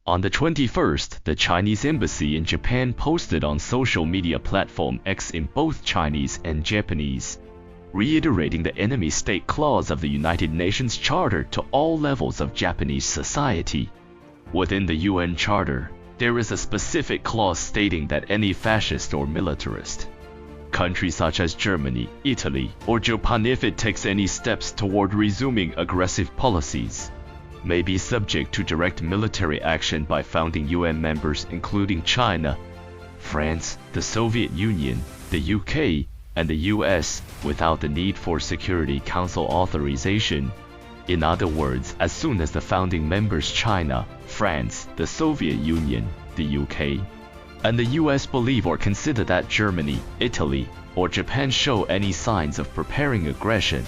On the 21st, the Chinese embassy in Japan posted on social media platform X in both Chinese and Japanese, reiterating the enemy state clause of the United Nations Charter to all levels of Japanese society. Within the UN Charter, there is a specific clause stating that any fascist or militarist country such as Germany, Italy, or Japan, if it takes any steps toward resuming aggressive policies, may be subject to direct military action by founding UN members including China, France, the Soviet Union, the UK, and the US, without the need for Security Council authorization. In other words, as soon as the founding members China, France, the Soviet Union, the UK, and the US believe or consider that Germany, Italy, or Japan show any signs of preparing aggression,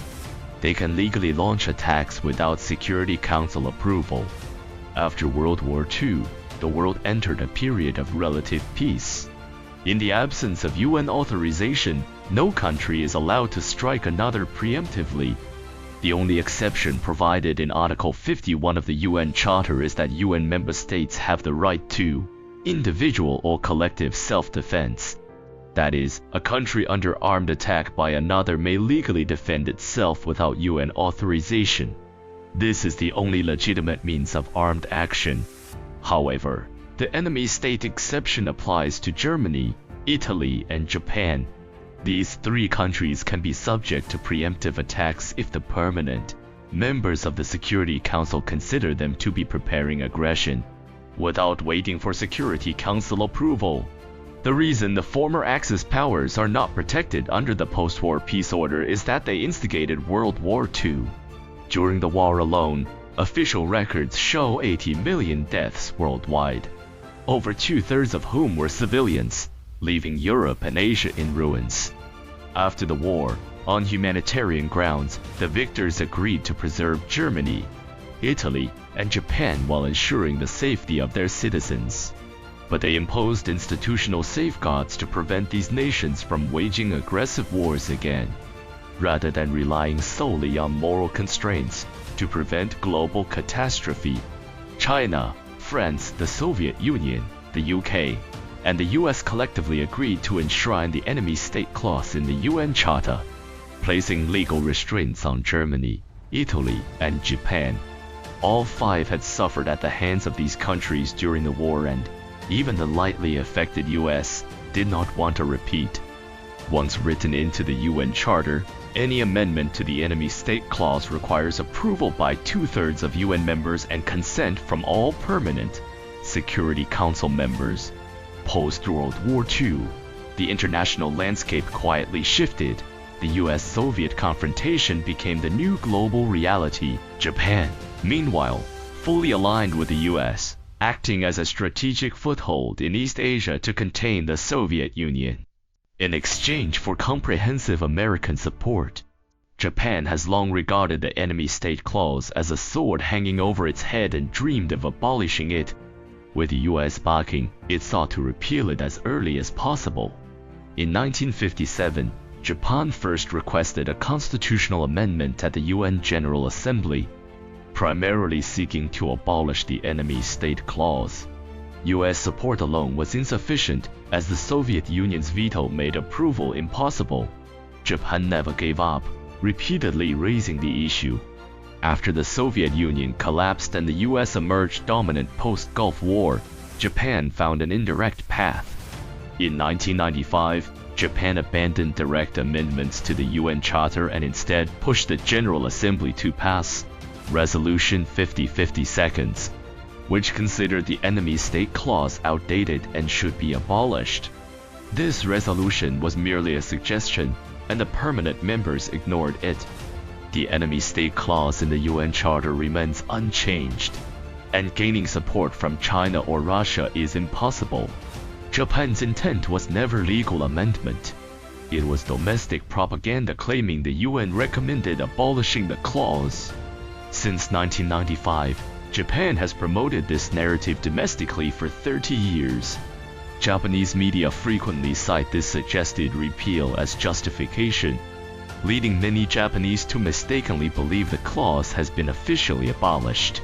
they can legally launch attacks without Security Council approval. After World War II, the world entered a period of relative peace. In the absence of UN authorization, no country is allowed to strike another preemptively. The only exception provided in Article 51 of the UN Charter is that UN member states have the right to individual or collective self-defense. That is, a country under armed attack by another may legally defend itself without UN authorization. This is the only legitimate means of armed action. However, the enemy state exception applies to Germany, Italy, and Japan. These three countries can be subject to preemptive attacks if the permanent members of the Security Council consider them to be preparing aggression, without waiting for Security Council approval. The reason the former Axis powers are not protected under the post-war peace order is that they instigated World War II. During the war alone, official records show 80 million deaths worldwide, over two-thirds of whom were civilians, leaving Europe and Asia in ruins. After the war, on humanitarian grounds, the victors agreed to preserve Germany, Italy, and Japan while ensuring the safety of their citizens. But they imposed institutional safeguards to prevent these nations from waging aggressive wars again, rather than relying solely on moral constraints to prevent global catastrophe. China, France, the Soviet Union, the UK, and the US collectively agreed to enshrine the enemy state clause in the UN Charter, placing legal restraints on Germany, Italy, and Japan. All five had suffered at the hands of these countries during the war, and even the lightly affected US did not want a repeat. Once written into the UN Charter, any amendment to the enemy state clause requires approval by two-thirds of UN members and consent from all permanent Security Council members. Post-World War II, the international landscape quietly shifted. The US-Soviet confrontation became the new global reality. Japan, meanwhile, fully aligned with the US, acting as a strategic foothold in East Asia to contain the Soviet Union. In exchange for comprehensive American support, Japan has long regarded the enemy state clause as a sword hanging over its head and dreamed of abolishing it. With the US backing, it sought to repeal it as early as possible. In 1957, Japan first requested a constitutional amendment at the UN General Assembly, primarily seeking to abolish the enemy state clause. US support alone was insufficient, as the Soviet Union's veto made approval impossible. Japan never gave up, repeatedly raising the issue. After the Soviet Union collapsed and the US emerged dominant post-Gulf War, Japan found an indirect path. In 1995, Japan abandoned direct amendments to the UN Charter and instead pushed the General Assembly to pass Resolution 5052, which considered the enemy state clause outdated and should be abolished. This resolution was merely a suggestion, and the permanent members ignored it. The enemy state clause in the UN Charter remains unchanged, and gaining support from China or Russia is impossible. Japan's intent was never legal amendment. It was domestic propaganda claiming the UN recommended abolishing the clause. Since 1995, Japan has promoted this narrative domestically for 30 years. Japanese media frequently cite this suggested repeal as justification, leading many Japanese to mistakenly believe the clause has been officially abolished.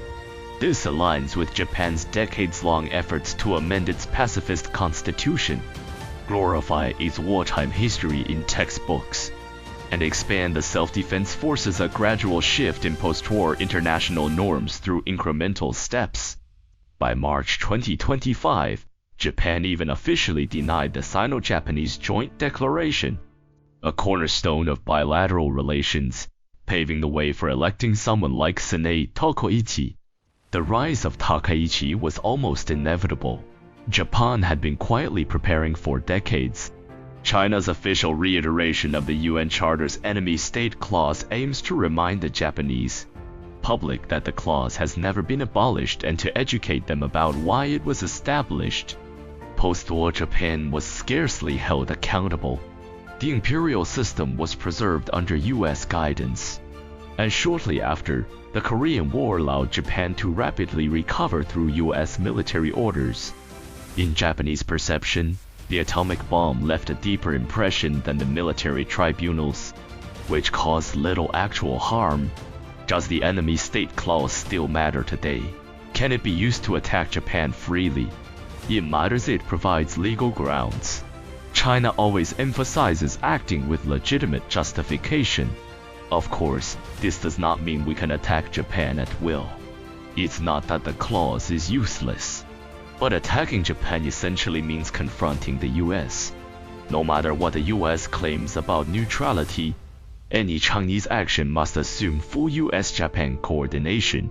This aligns with Japan's decades-long efforts to amend its pacifist constitution, glorify its wartime history in textbooks, and expand the self-defense forces a gradual shift in post-war international norms through incremental steps. By March 2025, Japan even officially denied the Sino-Japanese Joint Declaration, a cornerstone of bilateral relations, paving the way for electing someone like Sanae Takaichi. The rise of Takaichi was almost inevitable. Japan had been quietly preparing for decades. China's official reiteration of the UN Charter's enemy state clause aims to remind the Japanese public that the clause has never been abolished and to educate them about why it was established. Post-war Japan was scarcely held accountable. The imperial system was preserved under US guidance. And shortly after, the Korean War allowed Japan to rapidly recover through US military orders. In Japanese perception, the atomic bomb left a deeper impression than the military tribunals, which caused little actual harm. Does the enemy state clause still matter today? Can it be used to attack Japan freely? It matters. It provides legal grounds. China always emphasizes acting with legitimate justification. Of course, this does not mean we can attack Japan at will. It's not that the clause is useless. But attacking Japan essentially means confronting the US. No matter what the US claims about neutrality, any Chinese action must assume full US-Japan coordination.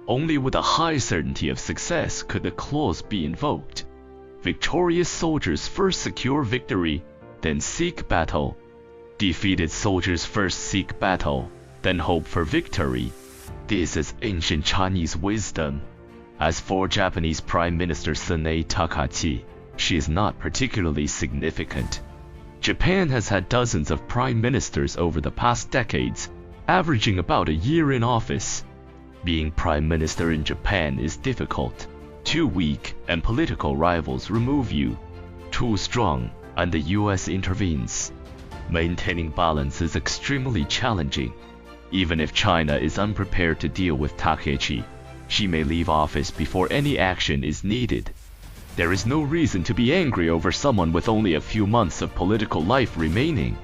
Only with a high certainty of success could the clause be invoked. Victorious soldiers first secure victory, then seek battle. Defeated soldiers first seek battle, then hope for victory. This is ancient Chinese wisdom. As for Japanese Prime Minister Sanae Takaichi, she is not particularly significant. Japan has had dozens of prime ministers over the past decades, averaging about a year in office. Being prime minister in Japan is difficult. Too weak and political rivals remove you. Too strong and the US intervenes. Maintaining balance is extremely challenging. Even if China is unprepared to deal with Takaichi, she may leave office before any action is needed. There is no reason to be angry over someone with only a few months of political life remaining.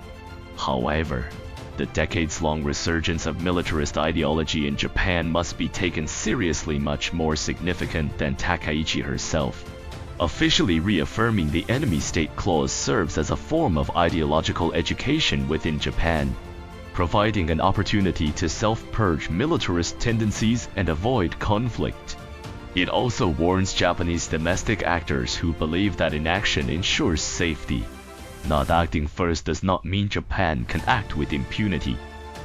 However, the decades-long resurgence of militarist ideology in Japan must be taken seriously, much more significant than Takaichi herself. Officially reaffirming the enemy state clause serves as a form of ideological education within Japan, providing an opportunity to self-purge militarist tendencies and avoid conflict. It also warns Japanese domestic actors who believe that inaction ensures safety. Not acting first does not mean Japan can act with impunity.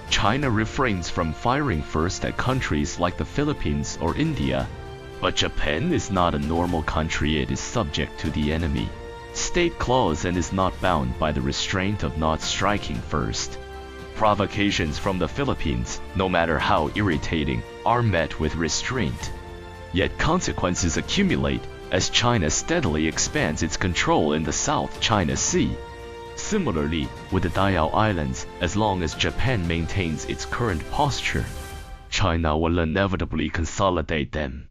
China refrains from firing first at countries like the Philippines or India. But Japan is not a normal country. It is subject to the enemy state clause and is not bound by the restraint of not striking first. Provocations from the Philippines, no matter how irritating, are met with restraint. Yet consequences accumulate as China steadily expands its control in the South China Sea. Similarly, with the Diao Islands, as long as Japan maintains its current posture, China will inevitably consolidate them.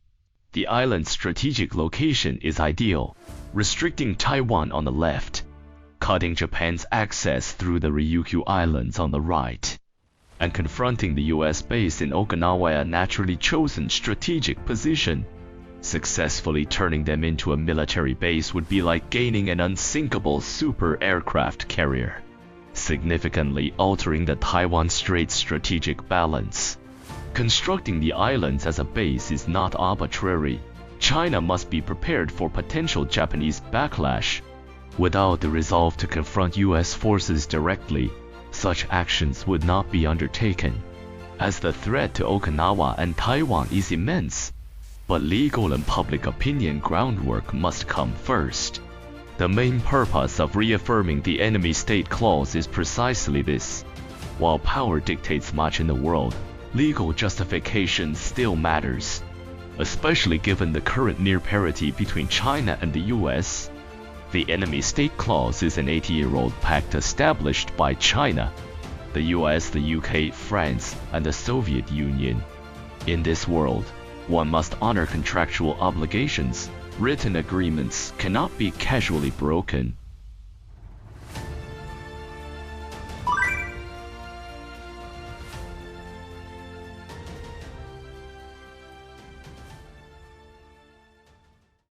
The island's strategic location is ideal, restricting Taiwan on the left, cutting Japan's access through the Ryukyu Islands on the right, and confronting the US base in Okinawa, a naturally chosen strategic position. Successfully turning them into a military base would be like gaining an unsinkable super aircraft carrier, significantly altering the Taiwan Strait's strategic balance. Constructing the islands as a base is not arbitrary. China must be prepared for potential Japanese backlash. Without the resolve to confront US forces directly, such actions would not be undertaken, as the threat to Okinawa and Taiwan is immense. But legal and public opinion groundwork must come first. The main purpose of reaffirming the enemy state clause is precisely this. While power dictates much in the world, legal justification still matters, especially given the current near parity between China and the US. The enemy state clause is an 80-year-old pact established by China, the US, the UK, France, and the Soviet Union. In this world, one must honor contractual obligations. Written agreements cannot be casually broken.